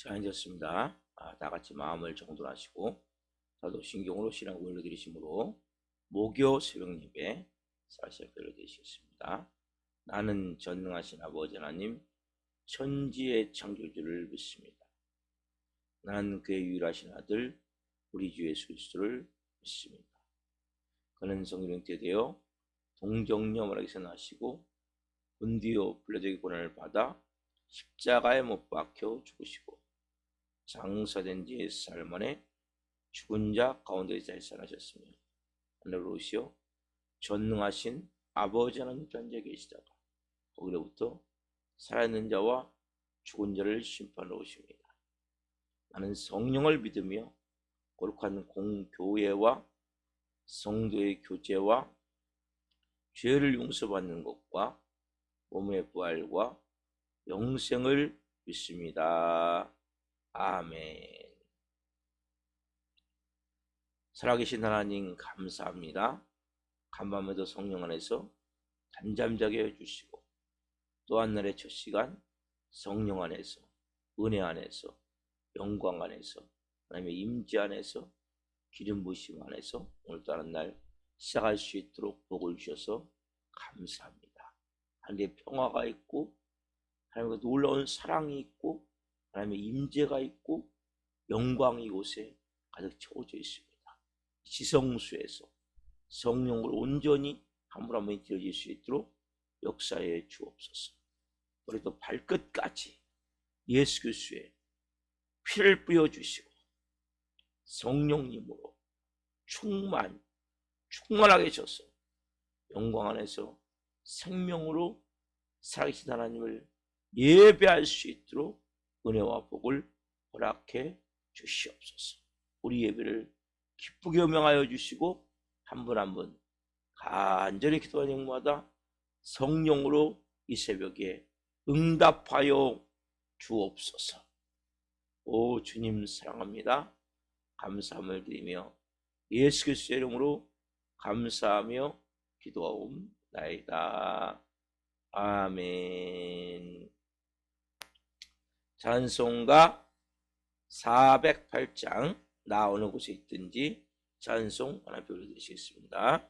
시간이 됐습니다. 다 같이 마음을 정돈하시고 사도신경으로 신앙을 올려드리심으로 목요 새벽 예배 사실 올려드리시겠습니다. 나는 전능하신 아버지 하나님 천지의 창조주를 믿습니다. 나는 그의 유일하신 아들 우리 주 예수 그리스도를 믿습니다. 그는 성령 잉태되어 동정녀마리아에서 나시고 본디오 빌라도의 고난을 받아 십자가에 못 박혀 죽으시고 장사된 지 4일 만에 죽은 자 가운데서 살아나셨으며 하늘로 오시어 전능하신 아버지 하나님 앉아 계시다가 거기로부터 살아있는 자와 죽은 자를 심판하러 오십니다. 나는 성령을 믿으며 거룩한 공교회와 성도의 교제와 죄를 용서받는 것과 몸의 부활과 영생을 믿습니다. 아멘. 살아계신 하나님 감사합니다. 간밤에도 성령 안에서 잠잠자게 해주시고 또 한 날의 첫 시간 성령 안에서 은혜 안에서 영광 안에서 하나님의 임재 안에서 기름 부으심 안에서 오늘도 하는 날 시작할 수 있도록 복을 주셔서 감사합니다. 하나님의 평화가 있고 하나님의 놀라운 사랑이 있고 하나님의 임재가 있고 영광이 이곳에 가득 채워져 있습니다. 지성수에서 성령으로 온전히 한 분 한 분이 되어질 수 있도록 역사해 주옵소서. 우리도 발끝까지 예수 그리스도의 피를 뿌려주시고 성령님으로 충만하게 하셔서 영광 안에서 생명으로 살아계신 하나님을 예배할 수 있도록 은혜와 복을 허락해 주시옵소서. 우리 예배를 기쁘게 명하여 주시고 한 분 한 분 간절히 기도하는 영마다 성령으로 이 새벽에 응답하여 주옵소서. 오 주님 사랑합니다. 감사함을 드리며 예수 그리스도의 이름으로 감사하며 기도하옵나이다. 아멘. 찬송가 408장 나 어느 곳에 있든지 찬송 하나 불러드리시겠습니다.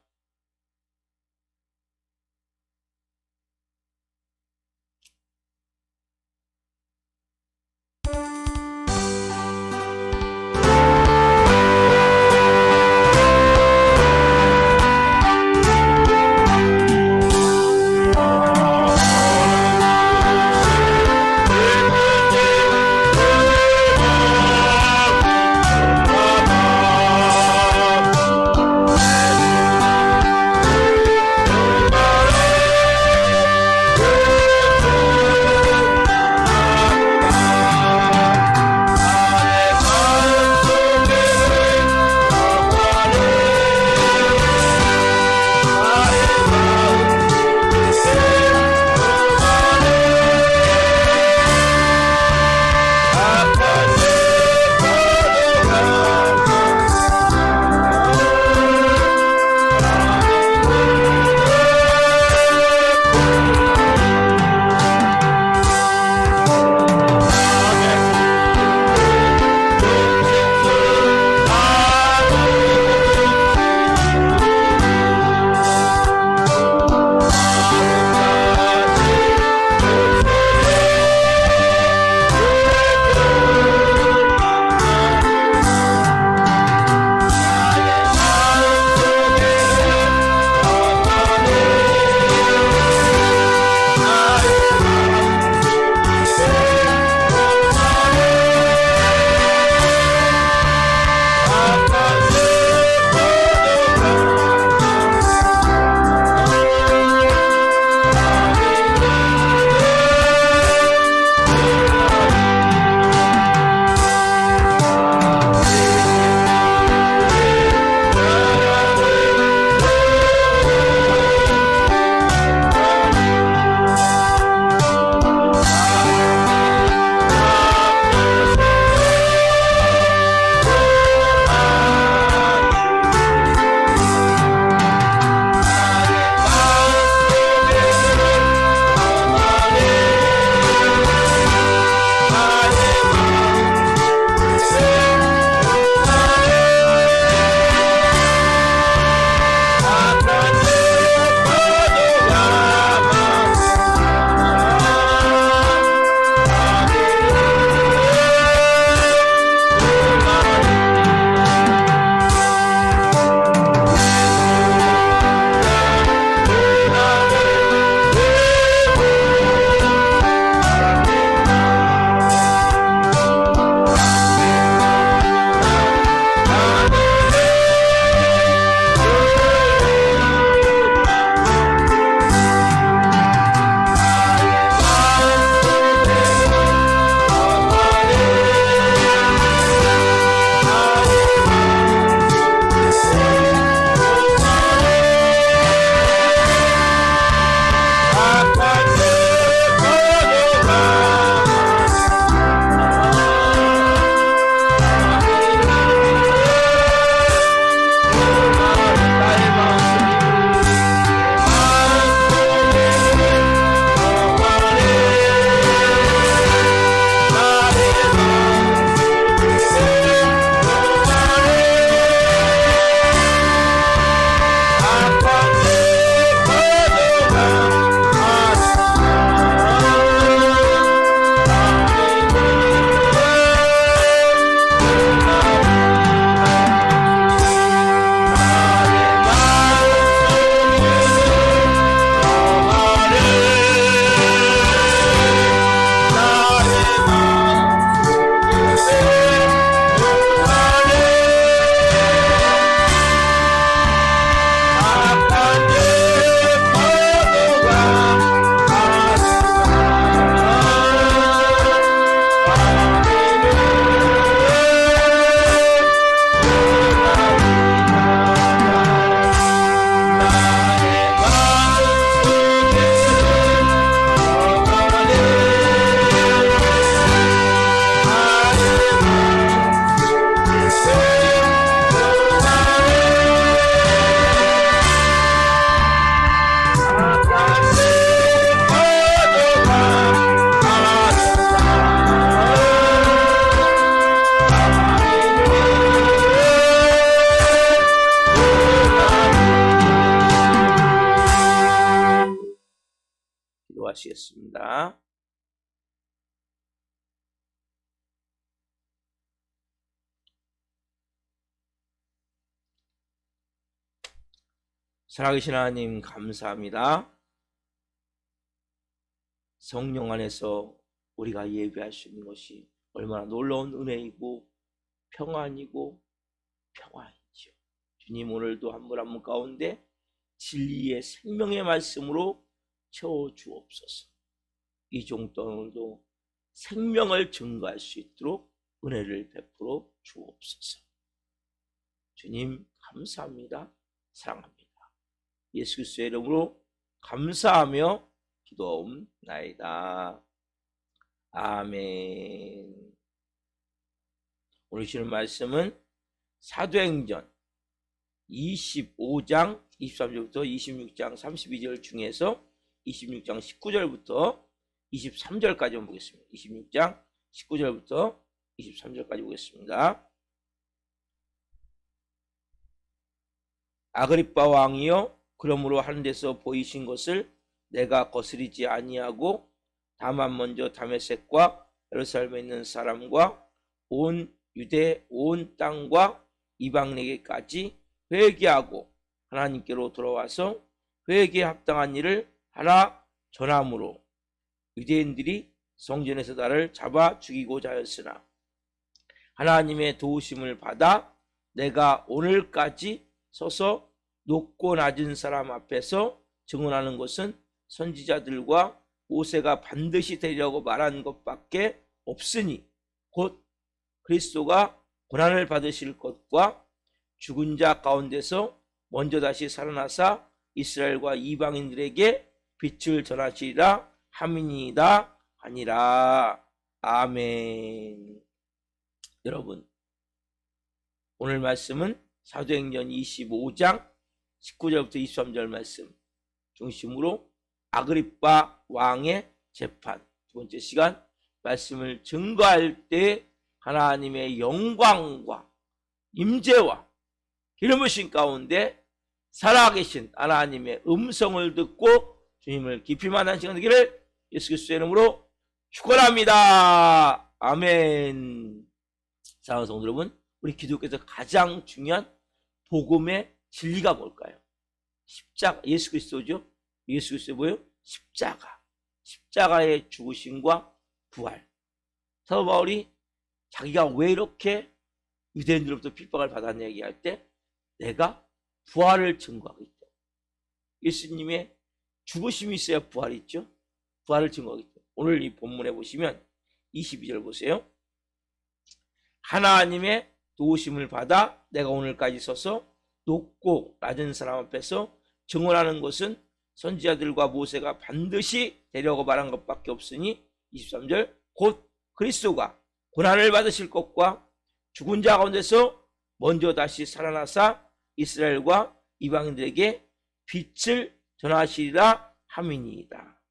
기도하시겠습니다. 살아계신 하나님 감사합니다. 성령 안에서 우리가 예배할 수 있는 것이 얼마나 놀라운 은혜이고 평안이고 평화이죠. 주님, 오늘도 한 분 한 분 가운데 진리의 생명의 말씀으로 채워주옵소서. 이 종도 오늘도 생명을 증거할 수 있도록 은혜를 베풀어 주옵소서. 주님 감사합니다. 사랑합니다. 예수 그리스도의 이름으로 감사하며 기도하옵나이다. 아멘. 오늘 주시는 말씀은 사도행전 25장 23절부터 26장 32절 중에서 26장 19절부터 23절까지 보겠습니다. 26장 19절부터 23절까지 보겠습니다. 아그리빠 왕이여, 그러므로 하는 데서 보이신 것을 내가 거스리지 아니하고 다만 먼저 다메섹과 예루살렘에 있는 사람과 온 유대 온 땅과 이방인에게까지 회개하고 하나님께로 돌아와서 회개에 합당한 일을 하라 전함으로 유대인들이 성전에서 나를 잡아 죽이고자 하였으나 하나님의 도우심을 받아 내가 오늘까지 서서 높고 낮은 사람 앞에서 증언하는 것은 선지자들과 모세가 반드시 되리라고 말한 것밖에 없으니 곧 그리스도가 고난을 받으실 것과 죽은 자 가운데서 먼저 다시 살아나사 이스라엘과 이방인들에게 빛을 전하시리라 함이니이다 아니라. 아멘. 여러분, 오늘 말씀은 사도행전 25장 19절부터 23절 말씀 중심으로 아그리빠 왕의 재판, 두 번째 시간 말씀을 증거할 때 하나님의 영광과 임재와 기름 부으심 가운데 살아계신 하나님의 음성을 듣고 주님을 깊이 만난 시간 되기를 예수 그리스도의 이름으로 축원합니다. 아멘. 사랑하는 성도 여러분, 우리 기독교에서 가장 중요한 복음의 진리가 뭘까요? 십자가, 예수 그리스도죠. 예수 그리스도 뭐예요? 십자가의 죽으심과 부활. 사도 바울이 자기가 왜 이렇게 유대인들로부터 핍박을 받았냐 얘기할 때 내가 부활을 증거하고 있다. 예수님의 죽으심이 있어야 부활이 있죠. 부활을 증거하고 있다. 오늘 이 본문에 보시면 22절 보세요. 하나님의 도우심을 받아 내가 오늘까지 서서 높고 낮은 사람 앞에서 증언하는 것은 선지자들과 모세가 반드시 되려고 말한 것밖에 없으니 23절 곧 그리스도가 고난을 받으실 것과 죽은 자 가운데서 먼저 다시 살아나사 이스라엘과 이방인들에게 빛을 전하시리라 함이니이다.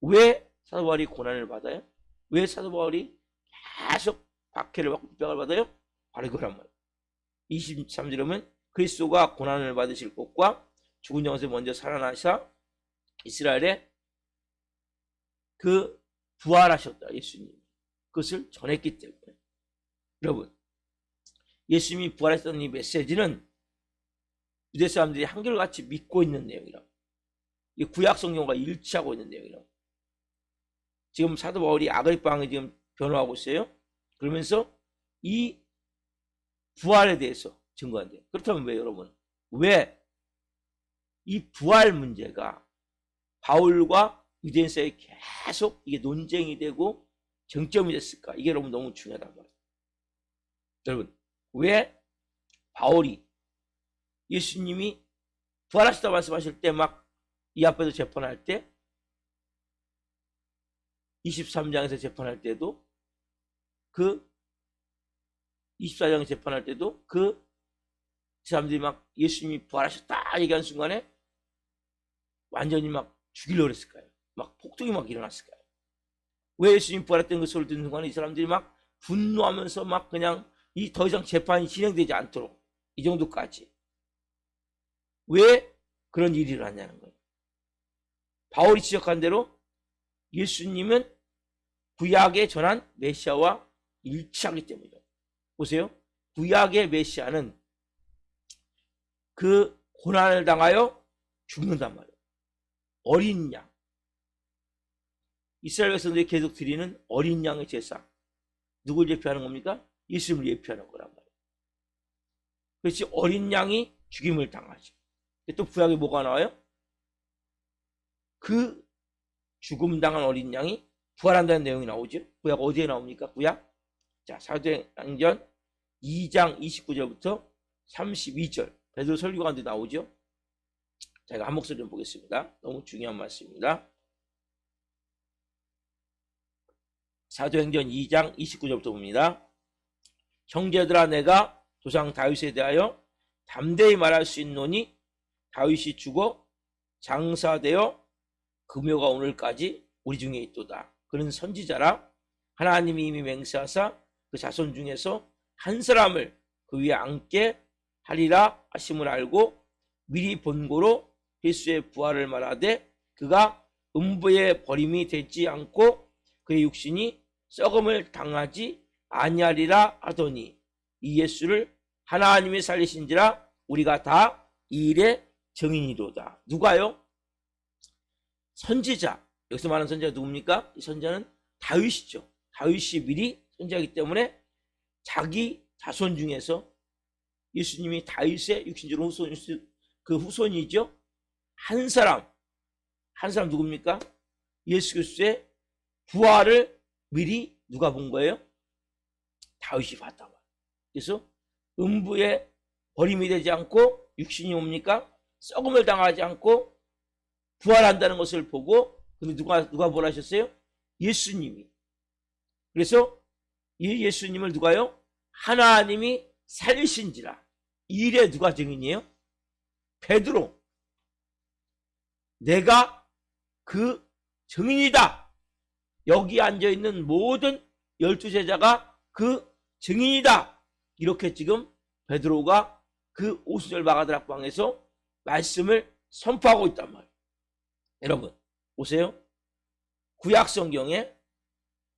왜 사도 바울이 고난을 받아요? 왜 사도 바울이 계속 박해를 받고 핍박을 받아요? 바로 이거란 말이에요. 23절에 보면 그리스도가 고난을 받으실 것과 죽은 자 가운데서 먼저 살아나사 이스라엘에 그 부활하셨다. 예수님 그것을 전했기 때문에. 여러분, 예수님이 부활했다는 이 메시지는 유대 사람들이 한결같이 믿고 있는 내용이라고. 이 구약 성경과 일치하고 있는 내용이라고. 지금 사도 바울이 아그리빠 왕이 지금 변호하고 있어요. 그러면서 이 부활에 대해서 증거한대요. 그렇다면 왜 여러분? 왜 이 부활 문제가 바울과 유대인 사이에 계속 이게 논쟁이 되고 쟁점이 됐을까? 이게 여러분 너무 중요하단 말이에요. 여러분, 왜 바울이 예수님이 부활하시다 말씀하실 때 막 이 앞에서 재판할 때 23장에서 재판할 때도 그 24장에서 재판할 때도 그 사람들이 막 예수님이 부활하셨다 얘기하는 순간에 완전히 막 죽이려고 했을까요? 막 폭동이 막 일어났을까요? 왜 예수님 부활했다는 그 소리를 듣는 순간에 이 사람들이 막 분노하면서 막 그냥 이 더 이상 재판이 진행되지 않도록 이 정도까지 왜 그런 일이 일어났냐는 거예요. 바울이 지적한 대로 예수님은 구약에 전한 메시아와 일치하기 때문이죠. 보세요. 구약의 메시아는 그 고난을 당하여 죽는단 말이에요. 어린 양. 이스라엘 백성들이 계속 드리는 어린 양의 제사. 누굴 예표하는 겁니까? 예수님을 예표하는 거란 말이에요. 그렇지, 어린 양이 죽임을 당하죠. 또 구약에 뭐가 나와요? 그 죽음 당한 어린 양이 부활한다는 내용이 나오죠. 구약 어디에 나옵니까? 구약. 자, 사도행전 2장 29절부터 32절. 베드로 설교가 데 나오죠. 제가 한 목소리 좀 보겠습니다. 너무 중요한 말씀입니다. 사도행전 2장 29절부터 봅니다. 형제들아, 내가 조상 다윗에 대하여 담대히 말할 수 있노니 다윗이 죽어 장사되어 금요가 오늘까지 우리 중에 있도다. 그는 선지자라 하나님이 이미 맹세하사 그 자손 중에서 한 사람을 그 위에 앉게 하리라 하심을 알고 미리 본고로 예수의 부활을 말하되 그가 음부에 버림이 되지 않고 그의 육신이 썩음을 당하지 아니하리라 하더니 이 예수를 하나님이 살리신지라 우리가 다 이 일의 증인이로다. 누가요? 선지자. 여기서 말하는 선지자가 누굽니까? 이 선지자는 다윗이죠. 다윗이 미리 선지자이기 때문에 자기 자손 중에서 예수님이 다윗의 육신적으로 그 후손이죠. 한 사람 누굽니까? 예수 그리스도의 부활을 미리 누가 본 거예요? 다윗이 봤단 말이에요. 그래서 음부에 버림이 되지 않고 육신이 뭡니까? 썩음을 당하지 않고 부활한다는 것을 보고, 근데 누가 뭐라 하셨어요? 예수님이. 그래서 이 예수님을 누가요? 하나님이 살리신지라. 이 일에 누가 증인이에요? 베드로. 내가 그 증인이다. 여기 앉아있는 모든 12제자가 그 증인이다. 이렇게 지금 베드로가 그 오수절 마가다락방에서 말씀을 선포하고 있단 말이에요. 여러분 보세요. 구약 성경에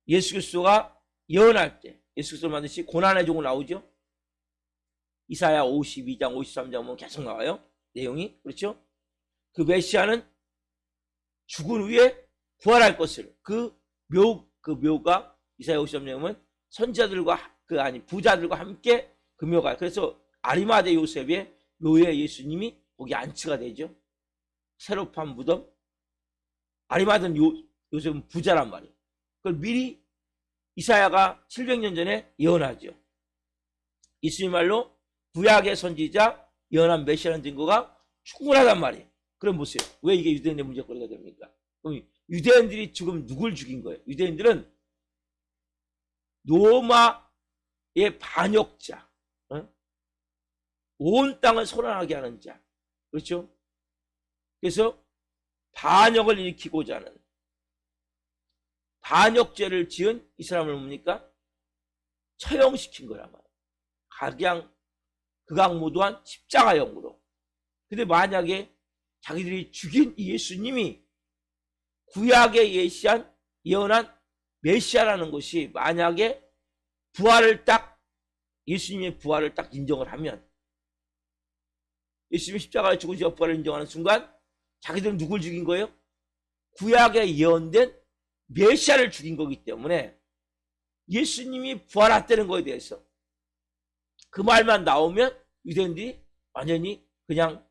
예수 그리스도가 예언할 때 예수 그리스도를 만드시 고난의 종으로 나오죠. 이사야 52장 53장 보면 계속 나와요. 내용이. 그렇죠? 그 메시아는 죽은 후에 부활할 것을 그 묘가 이사야 53장 보면 선지자들과 부자들과 함께 그 묘가. 그래서 아리마대 요셉의 묘에 예수님이 거기 안치가 되죠. 새로 판 무덤. 아리마대 요셉은 부자란 말이에요. 그걸 미리 이사야가 700년 전에 예언하죠. 예수님 말로 구약의 선지자 예언한 메시아라는 증거가 충분하단 말이에요. 그럼 보세요. 왜 이게 유대인의 문제거리가 됩니까? 그럼 유대인들이 지금 누굴 죽인 거예요? 유대인들은 로마의 반역자, 온 땅을 소란하게 하는 자. 그렇죠? 그래서 반역을 일으키고자 하는 반역죄를 지은 이 사람을 뭡니까? 처형시킨 거란 말이에요. 극악무도한 십자가형으로. 근데 만약에 자기들이 죽인 이 예수님이 구약에 예언한 메시아라는 것이 만약에 예수님의 부활을 딱 인정을 하면, 예수님이 십자가에 죽으시고 부활을 인정하는 순간 자기들은 누굴 죽인 거예요? 구약에 예언된 메시아를 죽인 거기 때문에 예수님이 부활했다는 거에 대해서 그 말만 나오면 유대인들이 완전히 그냥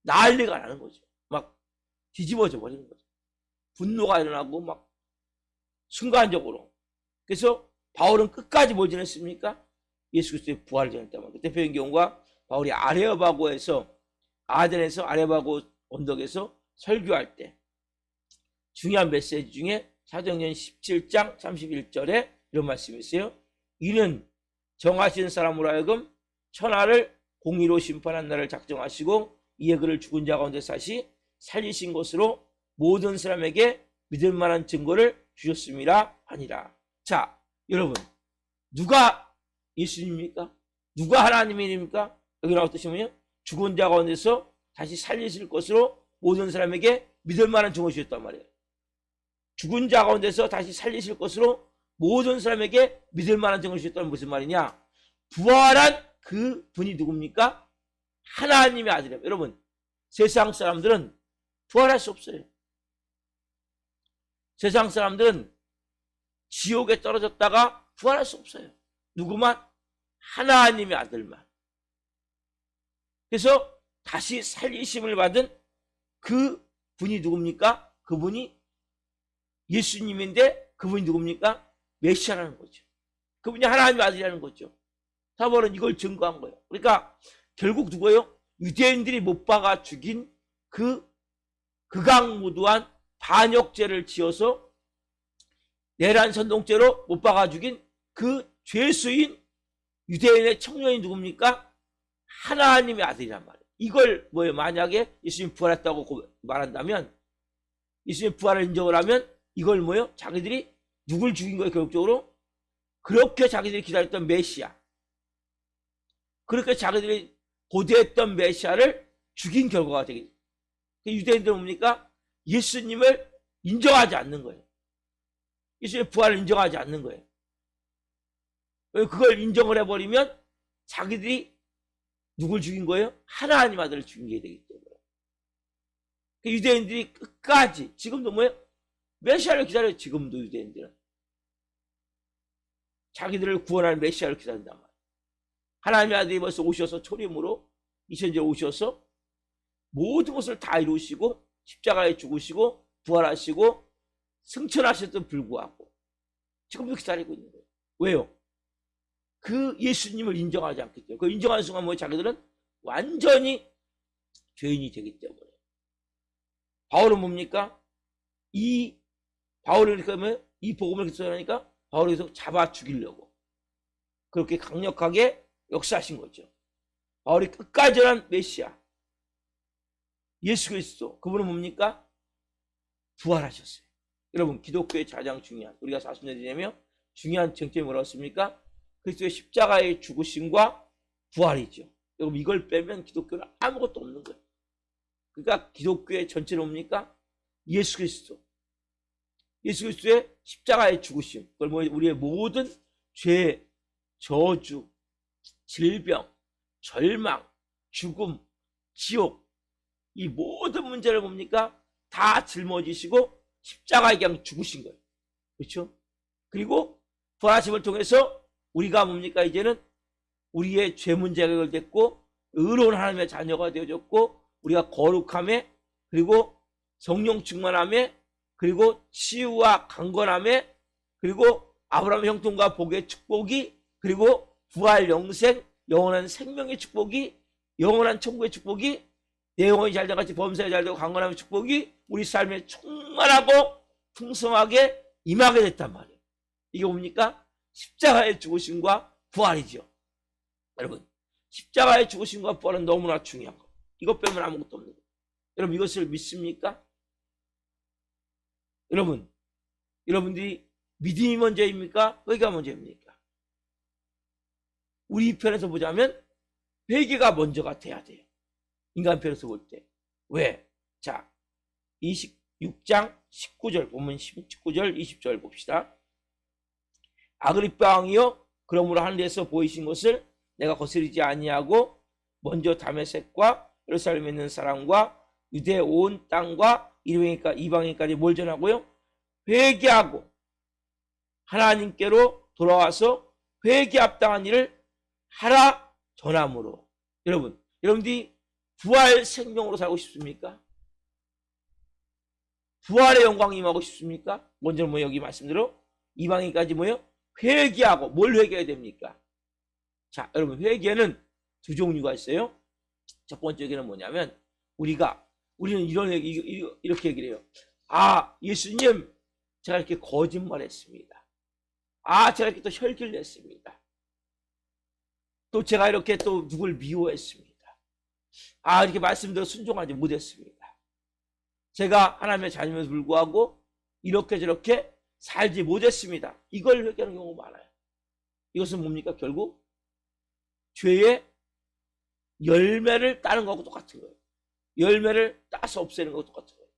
난리가 나는 거죠. 막 뒤집어져 버리는 거죠. 분노가 일어나고 막 순간적으로. 그래서 바울은 끝까지 뭘 전했습니까? 예수 그리스도의 부활을 전했단 말이에요. 대표적인 경우가 바울이 아레오바고에서 아덴에서 아레오바고 언덕에서 설교할 때 중요한 메시지 중에 사도행전 17장 31절에 이런 말씀이 있어요. 이는 정하신 사람으로 하여금 천하를 공의로 심판한 날을 작정하시고 이에 그를 죽은 자 가운데 사시 살리신 것으로 모든 사람에게 믿을 만한 증거를 주셨음이라 하니라. 자, 여러분, 누가 예수님입니까? 누가 하나님입니까? 여기 나와 뜻이면요, 죽은 자 가운데서 다시 살리실 것으로 모든 사람에게 믿을 만한 증언이셨단 말이에요. 죽은 자 가운데서 다시 살리실 것으로 모든 사람에게 믿을 만한 증언이셨다는 무슨 말이냐? 부활한 그 분이 누굽니까? 하나님의 아들이에요. 여러분, 세상 사람들은 부활할 수 없어요. 세상 사람들은 지옥에 떨어졌다가 부활할 수 없어요. 누구만? 하나님의 아들만. 그래서 다시 살리심을 받은 그 분이 누굽니까? 그분이 예수님인데 그분이 누굽니까? 메시아라는 거죠. 그분이 하나님의 아들이라는 거죠. 사울은 이걸 증거한 거예요. 그러니까 결국 누구예요? 유대인들이 못 박아 죽인 그 극악무도한 반역죄를 지어서 내란 선동죄로 못 박아 죽인 그 죄수인 유대인의 청년이 누굽니까? 하나님의 아들이란 말이에요. 이걸 뭐예요? 만약에 예수님 부활했다고 말한다면, 예수님 부활을 인정을 하면 이걸 뭐예요? 자기들이 누굴 죽인 거예요? 결국적으로 그렇게 자기들이 기다렸던 메시아, 그렇게 자기들이 고대했던 메시아를 죽인 결과가 되겠죠. 유대인들은 뭡니까? 예수님을 인정하지 않는 거예요. 예수님의 부활을 인정하지 않는 거예요. 그걸 인정을 해버리면 자기들이 누굴 죽인 거예요? 하나님 아들을 죽인 게 되기 때문에. 유대인들이 끝까지, 지금도 뭐예요? 메시아를 기다려요. 지금도 유대인들은 자기들을 구원할 메시아를 기다린단 말이에요. 하나님의 아들이 벌써 오셔서 초림으로 2000년 오셔서 모든 것을 다 이루시고 십자가에 죽으시고 부활하시고 승천하셨던 불구하고 지금도 기다리고 있는 거예요. 왜요? 그 예수님을 인정하지 않기 때문에. 그 인정하는 순간 뭐 자기들은 완전히 죄인이 되기 때문에. 바울은 뭡니까? 바울을 이렇게 하면 이 복음을 전하니까 바울을 계속 잡아 죽이려고 그렇게 강력하게 역사하신 거죠. 바울이 끝까지 전한 메시아 예수 그리스도, 그분은 뭡니까? 부활하셨어요. 여러분, 기독교의 가장 중요한, 우리가 40년 지내며 중요한 쟁점이 뭐라고 했습니까? 그리스도의 십자가의 죽으심과 부활이죠. 여러분, 이걸 빼면 기독교는 아무것도 없는 거예요. 그러니까 기독교의 전체는 뭡니까? 예수 그리스도, 예수 그리스도의 십자가의 죽으심, 그걸 뭐 우리의 모든 죄, 저주, 질병, 절망, 죽음, 지옥, 이 모든 문제를 뭡니까? 다 짊어지시고 십자가에 그냥 죽으신 거예요. 그렇죠? 그리고 부활하심을 통해서 우리가 뭡니까? 이제는 우리의 죄 문제가 해결됐고 의로운 하나님의 자녀가 되어졌고 우리가 거룩함에, 그리고 성령 충만함에, 그리고 치유와 강건함에, 그리고 아브라함의 형통과 복의 축복이, 그리고 부활 영생, 영원한 생명의 축복이, 영원한 천국의 축복이, 내 영혼이 잘되고 같이 범사에 잘되고 강건함의 축복이 우리 삶에 충만하고 풍성하게 임하게 됐단 말이에요. 이게 뭡니까? 십자가의 죽으심과 부활이죠. 여러분, 십자가의 죽으심과 부활은 너무나 중요한 거. 이것 빼면 아무것도 없는 거예요. 여러분, 이것을 믿습니까? 여러분들이 믿음이 먼저입니까? 회개가 먼저입니까? 우리 편에서 보자면 회개가 먼저가 돼야 돼요. 인간 편에서 볼 때. 왜? 자, 26장 19절 보면 19절 20절 봅시다. 아그리빠 왕이여, 그러므로 하늘에서 보이신 것을 내가 거스르지 아니하고 먼저 다메섹과 예루살렘에 있는 사람과 유대 온 땅과 이방인까지 뭘 전하고요? 회개하고 하나님께로 돌아와서 회개합당한 일을 하라 전함으로. 여러분들이 부활 생명으로 살고 싶습니까? 부활의 영광이 임하고 싶습니까? 먼저 뭐 여기 말씀대로 이방인까지 뭐요? 회개하고. 뭘 회개해야 됩니까? 자, 여러분, 회개는 두 종류가 있어요. 첫 번째 회개는 뭐냐면 우리는 이렇게 얘기를 해요. 아, 예수님, 제가 이렇게 거짓말했습니다. 아, 제가 이렇게 또 혈기를 냈습니다. 또 제가 이렇게 또 누굴 미워했습니다. 아, 이렇게 말씀대로 순종하지 못했습니다. 제가 하나님의 자녀임에도 불구하고 이렇게 저렇게 살지 못했습니다. 이걸 회개하는 경우가 많아요. 이것은 뭡니까? 결국 죄의 열매를 따는 것하고 똑같은 거예요. 열매를 따서 없애는 것과 똑같은 거예요.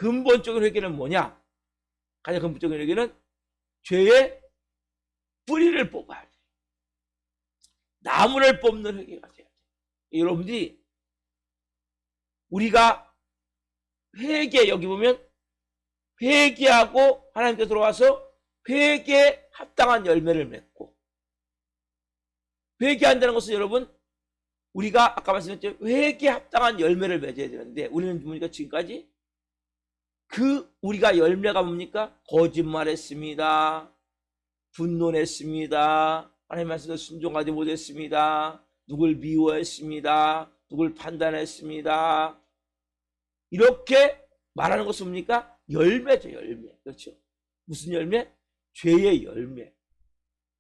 근본적인 회개는 뭐냐? 가장 근본적인 회개는 죄의 뿌리를 뽑아야 돼. 나무를 뽑는 회개가 돼야 돼. 여러분들이 우리가 회개, 여기 보면 회개하고 하나님께 들어와서 회개에 합당한 열매를 맺고, 회개한다는 것은 여러분 우리가 아까 말씀드렸죠. 회개에 합당한 열매를 맺어야 되는데 우리는 뭡니까? 지금까지 우리가 열매가 뭡니까? 거짓말했습니다. 분노했습니다. 하나님 말씀에 순종하지 못했습니다. 누굴 미워했습니다. 누굴 판단했습니다. 이렇게 말하는 것은 뭡니까? 열매죠, 열매. 그렇죠? 무슨 열매? 죄의 열매.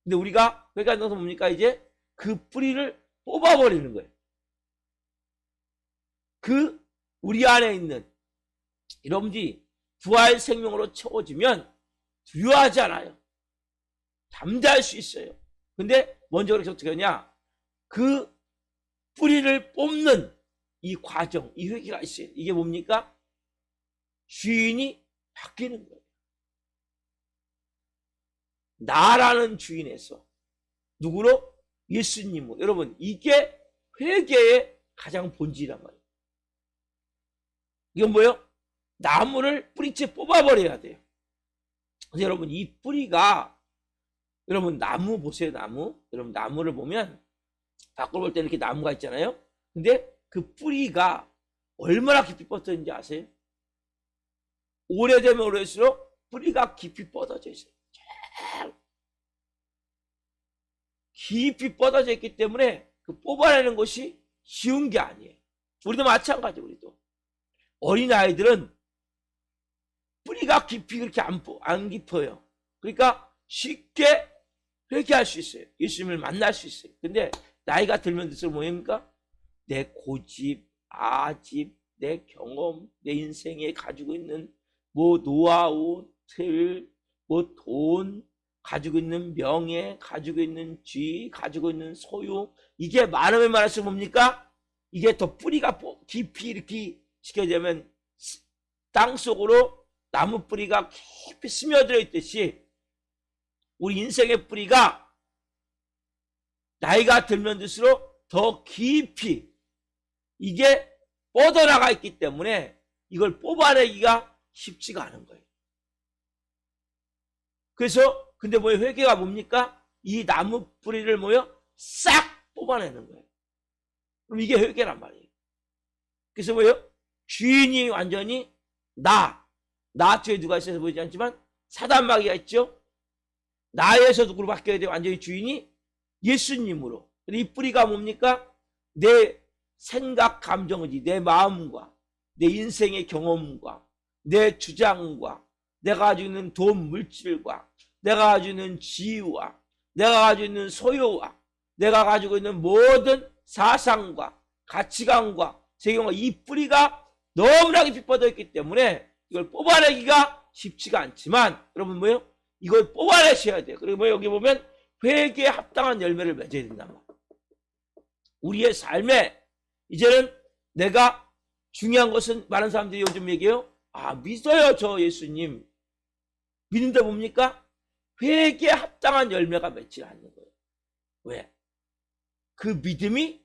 근데 우리가 회개한다는 것은 뭡니까? 이제 그 뿌리를 뽑아버리는 거예요. 우리 안에 있는, 여러분들이 부활 생명으로 채워지면 두려워하지 않아요. 잠잘 수 있어요. 근데 먼저 그렇게 어떻게 하냐? 그 뿌리를 뽑는 이 과정, 이 회개가 있어요. 이게 뭡니까? 주인이 바뀌는 거예요. 나라는 주인에서 누구로? 예수님으로. 여러분, 이게 회개의 가장 본질이란 말이에요. 이건 뭐예요? 나무를 뿌리째 뽑아버려야 돼요. 그래서 여러분, 이 뿌리가, 여러분 나무 보세요. 나무. 여러분 나무를 보면 밖으로 볼 때는 이렇게 나무가 있잖아요. 근데 그 뿌리가 얼마나 깊이 뻗어있는지 아세요? 오래되면 오래될수록 뿌리가 깊이 뻗어져 있어요. 깊이 뻗어져 있기 때문에 그 뽑아내는 것이 쉬운 게 아니에요. 우리도 마찬가지. 우리도 어린아이들은 뿌리가 깊이 그렇게 안 깊어요. 그러니까 쉽게 회개할 수 있어요. 예수님을 만날 수 있어요. 근데 나이가 들면 들수록 뭡니까? 내 고집, 아집, 내 경험, 내 인생에 가지고 있는 뭐 노하우, 틀, 뭐 돈, 가지고 있는 명예, 가지고 있는 쥐, 가지고 있는 소유, 이게 많으면 많을수록 뭡니까? 이게 더 뿌리가 깊이 이렇게 시켜지면 땅 속으로 나무 뿌리가 깊이 스며들어 있듯이 우리 인생의 뿌리가 나이가 들면 들수록 더 깊이 이게 뻗어나가 있기 때문에 이걸 뽑아내기가 쉽지가 않은 거예요. 그래서 근데 뭐예요? 회개가 뭡니까? 이 나무 뿌리를 싹 뽑아내는 거예요. 그럼 이게 회개란 말이에요. 그래서 뭐예요? 주인이 완전히 나 뒤에 누가 있어서 보이지 않지만 사단마귀가 있죠. 나에서 누구로 바뀌어야 돼요? 완전히 주인이 예수님으로. 이 뿌리가 뭡니까? 내 생각, 감정이지. 내 마음과 내 인생의 경험과 내 주장과 내가 가지고 있는 돈, 물질과 내가 가지고 있는 지위와 내가 가지고 있는 소유와 내가 가지고 있는 모든 사상과 가치관과 세계관과 이 뿌리가 너무나 깊이 뻗어 있기 때문에 이걸 뽑아내기가 쉽지가 않지만 여러분 뭐예요? 이걸 뽑아내셔야 돼요. 그리고 여기 보면 회개에 합당한 열매를 맺어야 된단 말이에요. 우리의 삶에 이제는 내가 중요한 것은 많은 사람들이 요즘 얘기해요. 믿어요 저 예수님. 믿는데 뭡니까? 회개에 합당한 열매가 맺지 않는 거예요. 왜? 그 믿음이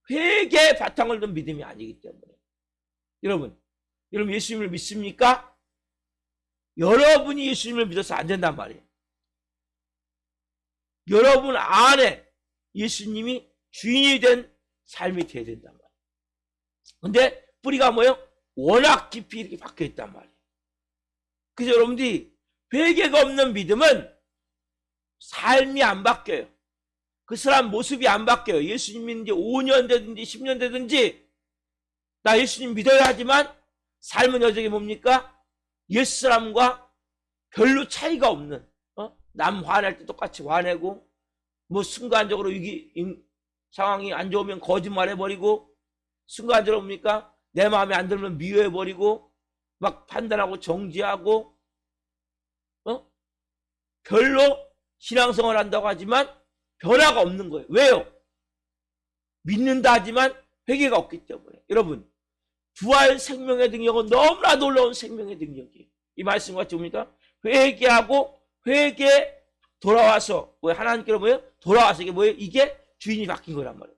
회개의 바탕을 둔 믿음이 아니기 때문에. 여러분 예수님을 믿습니까? 여러분이 예수님을 믿어서 안 된단 말이에요. 여러분 안에 예수님이 주인이 된 삶이 돼야 된단 말이에요. 근데 뿌리가 뭐예요? 워낙 깊이 이렇게 박혀 있단 말이에요. 그래서 여러분들이 회개가 없는 믿음은 삶이 안 바뀌어요. 그 사람 모습이 안 바뀌어요. 예수님 믿는 지 5년 되든지 10년 되든지 나 예수님 믿어야 하지만 삶은 여전히 뭡니까? 옛사람과 별로 차이가 없는, 남 화낼 때 똑같이 화내고 뭐 순간적으로 상황이 안 좋으면 거짓말해버리고 순간적으로 뭡니까? 내 마음에 안 들면 미워해버리고 막 판단하고 정지하고 별로 신앙생활 한다고 하지만 변화가 없는 거예요. 왜요? 믿는다 하지만 회개가 없기 때문에. 여러분 부활 생명의 능력은 너무나 놀라운 생명의 능력이에요. 이 말씀 같이 뭡니까? 회개하고 돌아와서 하나님께로 돌아와서 이게 뭐예요? 이게 주인이 바뀐 거란 말이에요.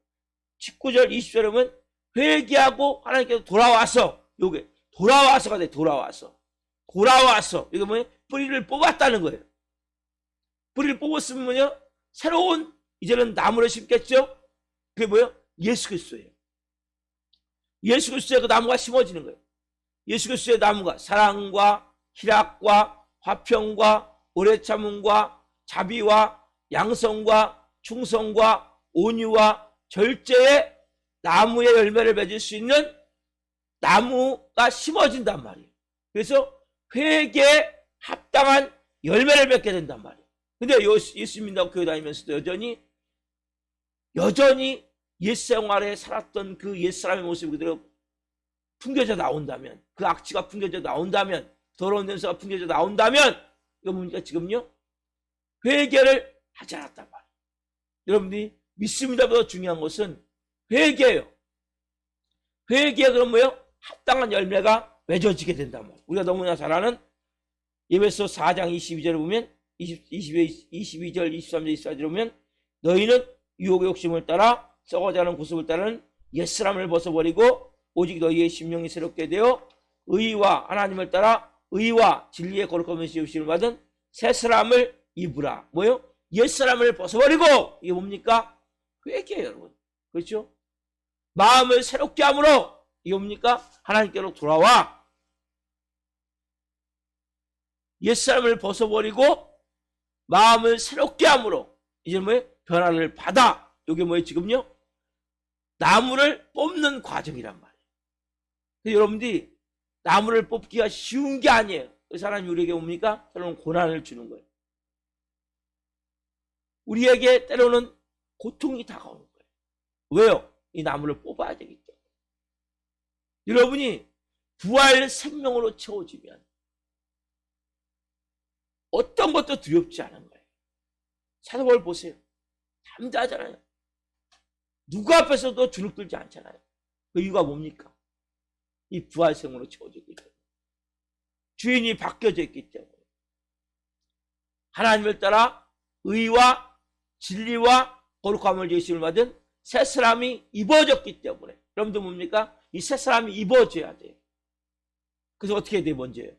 19절 20절에 보면 회개하고 하나님께로 돌아와서, 요게 돌아와서가 돼. 돌아와서 이게 뭐예요? 뿌리를 뽑았다는 거예요. 뿌리를 뽑았으면 새로운 이제는 나무를 심겠죠. 그게 뭐예요? 예수 그리스도예요. 예수 그리스도의 그 나무가 심어지는 거예요. 예수 그리스도의 나무가 사랑과 희락과 화평과 오래 참음과 자비와 양성과 충성과 온유와 절제의 나무의 열매를 맺을 수 있는 나무가 심어진단 말이에요. 그래서 회개에 합당한 열매를 맺게 된단 말이에요. 근데 예수 믿는다고 교회 다니면서도 여전히 옛 생활에 살았던 그 옛사람의 모습이 그대로 풍겨져 나온다면, 그 악취가 풍겨져 나온다면, 더러운 냄새가 풍겨져 나온다면, 이거 뭡니까? 지금요 회개를 하지 않았단 말이에요. 여러분들이 믿습니다보다 중요한 것은 회개예요. 회개에 그럼 합당한 열매가 맺어지게 된단 말이에요. 우리가 너무나 잘 아는 에베소 4장 22절에 보면 22절, 23절, 24절에 보면 너희는 유혹의 욕심을 따라 썩어가는 구습을 따르는 옛사람을 벗어버리고 오직 너희의 심령이 새롭게 되어 의와 하나님을 따라 의와 진리의 거룩함을 지으심을 받은 새 사람을 입으라. 옛사람을 벗어버리고, 이게 뭡니까? 회개예요, 여러분. 그렇죠? 마음을 새롭게 함으로, 이게 뭡니까? 하나님께로 돌아와. 옛사람을 벗어버리고 마음을 새롭게 함으로 이제 변화를 받아. 이게 지금요 나무를 뽑는 과정이란 말이에요. 여러분들이 나무를 뽑기가 쉬운 게 아니에요. 하나님 우리에게 뭡니까? 때로는 고난을 주는 거예요. 우리에게 때로는 고통이 다가오는 거예요. 왜요? 이 나무를 뽑아야 되기 때문에. 여러분이 부활 생명으로 채워지면 어떤 것도 두렵지 않은 거예요. 사도 바울 보세요. 담대하잖아요. 누구 앞에서도 주눅 들지 않잖아요. 그 이유가 뭡니까? 이 부활 생명으로 채워졌기 때문에. 주인이 바뀌어져 있기 때문에. 하나님을 따라 의와 진리와 거룩함을 지으심을 받은 새 사람이 입어졌기 때문에. 여러분들 뭡니까? 이 새 사람이 입어져야 돼요. 그래서 어떻게 해야 돼요? 먼저요.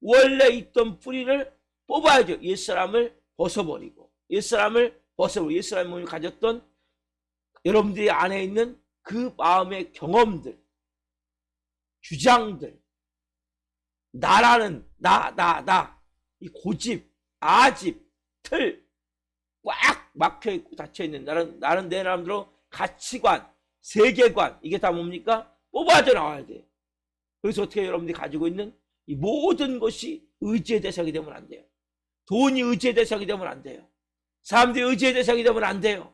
원래 있던 뿌리를 뽑아야죠. 옛사람을 벗어버리고, 옛사람이 가졌던 여러분들이 안에 있는 그 마음의 경험들, 주장들, 나라는 이 고집, 아집, 틀 꽉 막혀있고 닫혀있는 나는 내 나름대로 가치관, 세계관, 이게 다 뭡니까? 뽑아져 나와야 돼요. 그래서 어떻게 여러분들이 가지고 있는 이 모든 것이 의지의 대상이 되면 안 돼요. 돈이 의지의 대상이 되면 안 돼요. 사람들이 의지의 대상이 되면 안 돼요.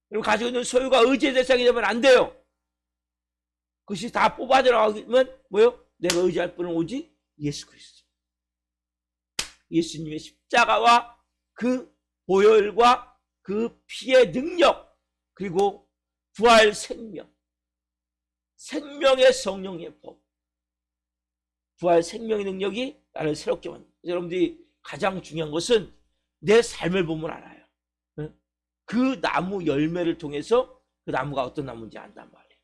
그리고 가지고 있는 소유가 의지의 대상이 되면 안 돼요. 그것이 다 뽑아져 나가면 내가 의지할 분은 오직 예수 그리스도. 예수님의 십자가와 그 보혈과 그 피의 능력, 그리고 부활 생명, 생명의 성령의 법, 부활 생명의 능력이 나를 새롭게 만듭니다. 여러분들이 가장 중요한 것은 내 삶을 보면 알아요. 그 나무 열매를 통해서 그 나무가 어떤 나무인지 안단 말이에요.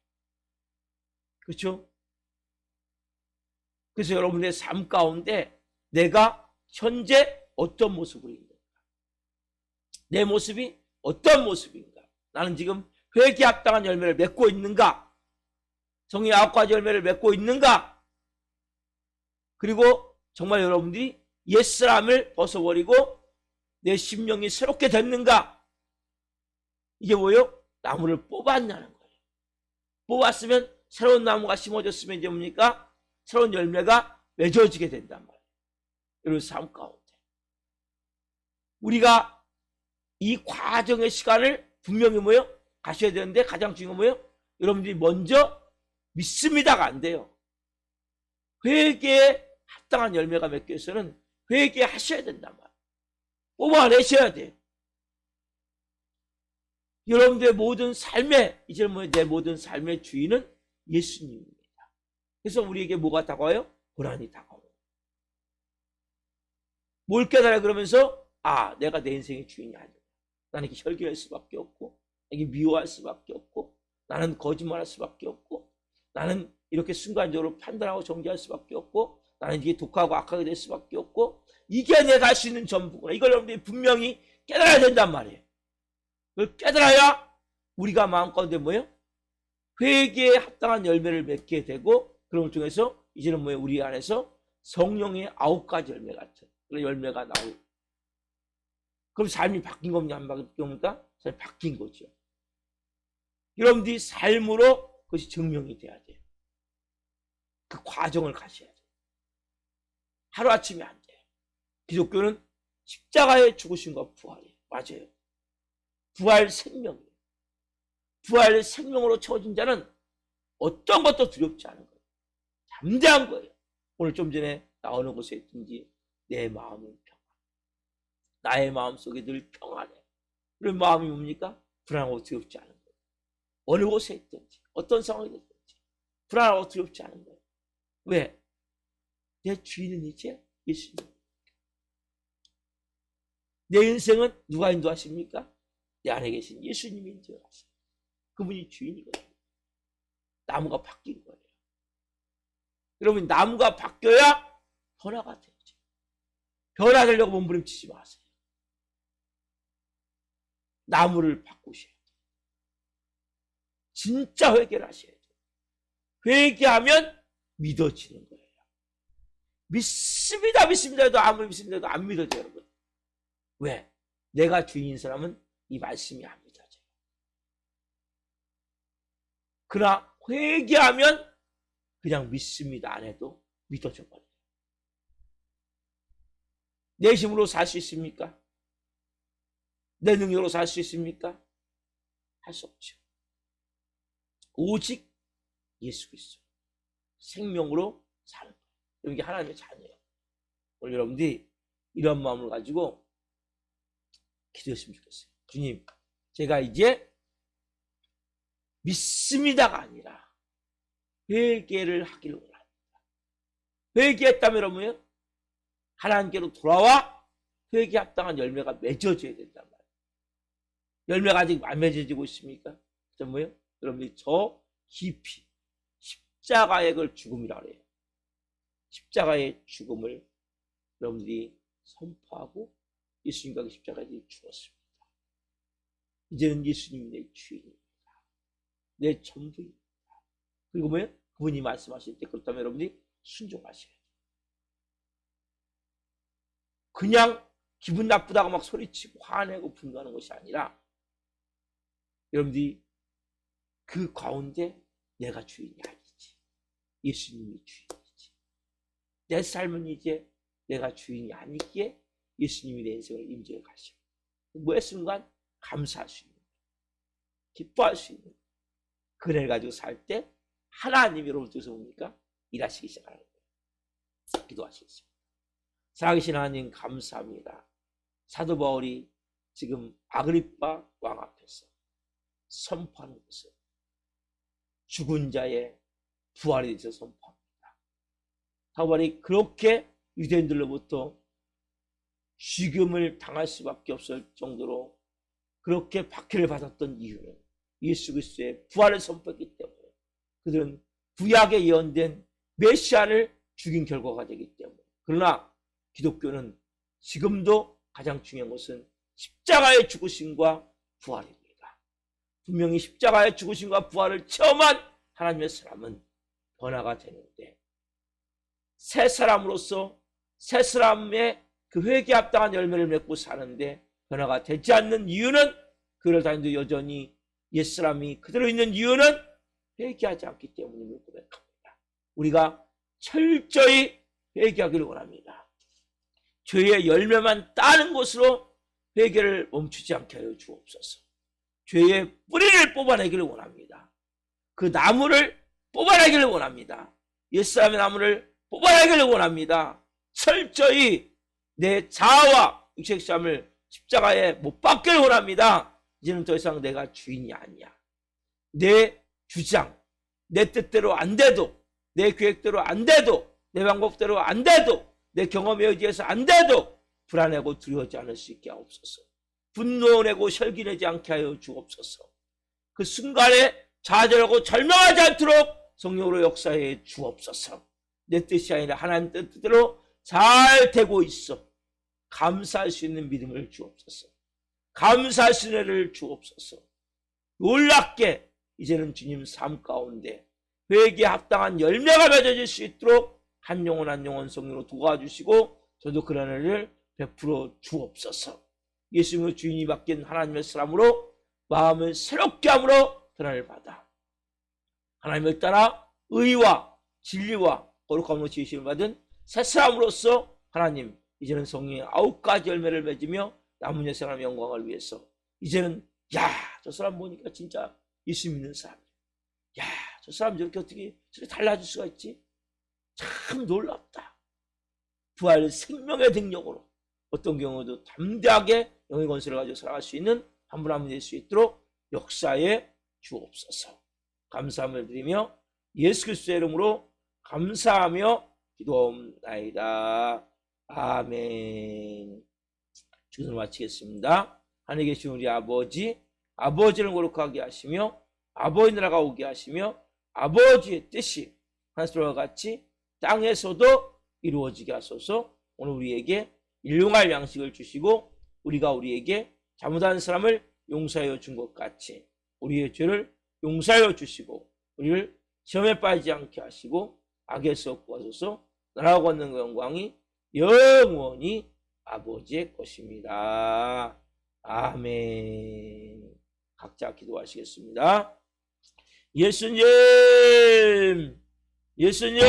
그렇죠? 그래서 여러분의 삶 가운데 내가 현재 어떤 모습으로 있는가? 내 모습이 어떤 모습인가? 나는 지금 회개 합당한 열매를 맺고 있는가? 성의 9가지 열매를 맺고 있는가? 그리고 정말 여러분들이 옛사람을 벗어버리고 내 심령이 새롭게 됐는가? 이게 나무를 뽑았냐는 거예요. 뽑았으면 새로운 나무가 심어졌으면 이제 뭡니까? 새로운 열매가 맺어지게 된단 말이에요. 여러분 삶 가운데 우리가 이 과정의 시간을 분명히 가셔야 되는데, 가장 중요한 여러분들이 먼저 믿습니다가 안 돼요. 회개에 합당한 열매가 맺기 위해서는 회개하셔야 된단 말이에요. 뽑아내셔야 돼요. 여러분들의 모든 삶의, 이제 내 모든 삶의 주인은 예수님입니다. 그래서 우리에게 뭐가 다가와요? 고난이 다가와요. 뭘 깨달아? 그러면서 내가 내 인생의 주인이 아니야. 나는 이렇게 혈기할 수밖에 없고, 이게 미워할 수밖에 없고, 나는 거짓말할 수밖에 없고, 나는 이렇게 순간적으로 판단하고 정죄할 수밖에 없고, 나는 이게 독하고 악하게 될 수밖에 없고, 이게 내가 할 수 있는 전부구나. 이걸 여러분들이 분명히 깨달아야 된단 말이에요. 그걸 깨달아야 우리가 마음가운데 뭐예요? 회개에 합당한 열매를 맺게 되고, 그런 걸 통해서 이제는 뭐예요? 우리 안에서 성령의 9가지 열매 같은 그런 열매가 나오고, 그럼 삶이 바뀐 겁니까? 안 바뀐 겁니까? 삶이 바뀐 거죠. 여러분들이 삶으로 그것이 증명이 돼야 돼요. 그 과정을 가셔야 돼요. 하루아침에 안 돼요. 기독교는 십자가의 죽으심과 부활이에요. 맞아요. 부활 생명이에요. 부활 생명으로 채워진 자는 어떤 것도 두렵지 않은 거예요. 담대한 거예요. 오늘 좀 전에 나오는 곳에 있든지 내 마음은 평안. 나의 마음속에 늘 평안해. 그런 마음이 뭡니까? 불안하고 두렵지 않은 거예요. 어느 곳에 있든지 어떤 상황이 됐든지 불안하고 두렵지 않은 거예요. 왜? 내 주인은 이제 예수님. 내 인생은 누가 인도하십니까? 내 안에 계신 예수님이 인도하십니다. 그분이 주인이거든요. 나무가 바뀐 거예요. 여러분, 나무가 바뀌어야 변화가 되죠. 변화되려고 몸부림치지 마세요. 나무를 바꾸셔야 돼요. 진짜 회개를 하셔야 돼요. 회개하면 믿어지는 거예요. 믿습니다, 믿습니다 해도 아무리 믿습니다 해도 안 믿어져요, 여러분. 왜? 내가 주인인 사람은 이 말씀이 안 믿어져요. 그러나 회개하면 그냥 믿습니다 안 해도 믿어져 버려요. 내 힘으로 살 수 있습니까? 내 능력으로 살 수 있습니까? 할 수 없죠. 오직 예수 그리스도 생명으로 사는 거예요. 이게 하나님의 자녀예요. 오늘 여러분들이 이런 마음을 가지고 기도했으면 좋겠어요. 주님, 제가 이제 믿습니다가 아니라 회개를 하기를 원합니다. 회개했다면 여러분요, 하나님께로 돌아와 회개에 합당한 열매가 맺어져야 된단 말이에요. 열매가 아직 안 맺어지고 있습니까? 그죠 뭐예요? 여러분들이 저 깊이 십자가의 그 죽음이라고 해요. 십자가의 죽음을 여러분들이 선포하고 예수님과 십자가에 죽었습니다. 이제는 예수님이 내 주인입니다. 내 전부입니다. 그리고 뭐예요? 그분이 말씀하실 때 그렇다면 여러분들이 순종하셔야 돼요. 그냥 기분 나쁘다고 막 소리치고 화내고 분노하는 것이 아니라 여러분들이 그 가운데 내가 주인이 아니지. 예수님이 주인이지. 내 삶은 이제 내가 주인이 아니기에 예수님이 내 인생을 임재해 가시고 뭐의 순간 감사할 수 있는, 기뻐할 수 있는 그 은혜를 가지고 살 때 하나님이 여러분께서 뭡니까? 일하시기 시작하는 거예요. 기도하시겠습니다. 살아계신 하나님 감사합니다. 사도 바울이 지금 아그리빠 왕 앞에서 선포하는 것은 죽은 자의 부활에 대해서 선포합니다. 사도 바울이 그렇게 유대인들로부터 죽임을 당할 수밖에 없을 정도로 그렇게 박해를 받았던 이유는 예수 그리스도의 부활을 선포했기 때문에 그들은 구약에 예언된 메시아를 죽인 결과가 되기 때문에. 그러나 기독교는 지금도 가장 중요한 것은 십자가의 죽으심과 부활입니다. 분명히 십자가의 죽으심과 부활을 체험한 하나님의 사람은 변화가 되는데 새 사람으로서 새 사람의 그 회개에 합당한 열매를 맺고 사는데 변화가 되지 않는 이유는 그를 다니도 여전히 옛사람이 그대로 있는 이유는 회개하지 않기 때문임을 고백합니다. 우리가 철저히 회개하기를 원합니다. 죄의 열매만 따는 것으로 회개를 멈추지 않게 하여 주옵소서. 죄의 뿌리를 뽑아내기를 원합니다. 그 나무를 뽑아내기를 원합니다. 옛사람의 나무를 뽑아내기를 원합니다. 철저히 내 자아와 육체의 삶을 십자가에 못 박기를 원합니다. 이제는 더 이상 내가 주인이 아니야. 내 주장, 내 뜻대로 안 돼도, 내 계획대로 안 돼도, 내 방법대로 안 돼도, 내 경험에 의지해서 안 돼도 불안하고 두려워하지 않을 수 있게 하옵소서. 분노내고 혈기내지 않게 하여 주옵소서. 그 순간에 좌절하고 절망하지 않도록 성령으로 역사해 주옵소서. 내 뜻이 아니라 하나님 뜻대로 잘 되고 있어. 감사할 수 있는 믿음을 주옵소서. 감사할 수 있는 애를 주옵소서. 놀랍게 이제는 주님 삶 가운데 회개에 합당한 열매가 맺어질 수 있도록 한 영혼 한 영혼 성령으로 도와주시고 저도 그런 애를 베풀어 주옵소서. 예수님의 주인이 맡긴 하나님의 사람으로 마음을 새롭게 함으로 변화를 받아 하나님을 따라 의와 진리와 거룩함으로 지으심을 받은 새 사람으로서 하나님 이제는 성령의 9가지 열매를 맺으며 남은 여생활의 영광을 위해서 이제는 저 사람 보니까 진짜 예수 믿는 사람, 저 사람 저렇게 어떻게 달라질 수가 있지? 참 놀랍다. 부활 생명의 능력으로 어떤 경우도 담대하게 영의 권세를 가지고 살아갈 수 있는 한 분 한 분 될 수 있도록 역사에 주옵소서. 감사함을 드리며 예수 그리스도의 이름으로 감사하며 기도하옵나이다. 아멘. 주기도를 마치겠습니다. 하늘에 계신 우리 아버지, 아버지를 거룩하게 하시며 아버지 나라가 오게 하시며 아버지의 뜻이 하늘과 같이 땅에서도 이루어지게 하소서. 오늘 우리에게 일용할 양식을 주시고 우리가 우리에게 잘못한 사람을 용서하여 준 것 같이 우리의 죄를 용서하여 주시고 우리를 시험에 빠지지 않게 하시고 악에서 구하소서. 나라와 권능과 영광이 영원히 아버지의 것입니다. 아멘. 각자 기도하시겠습니다. 예수님, 예수님.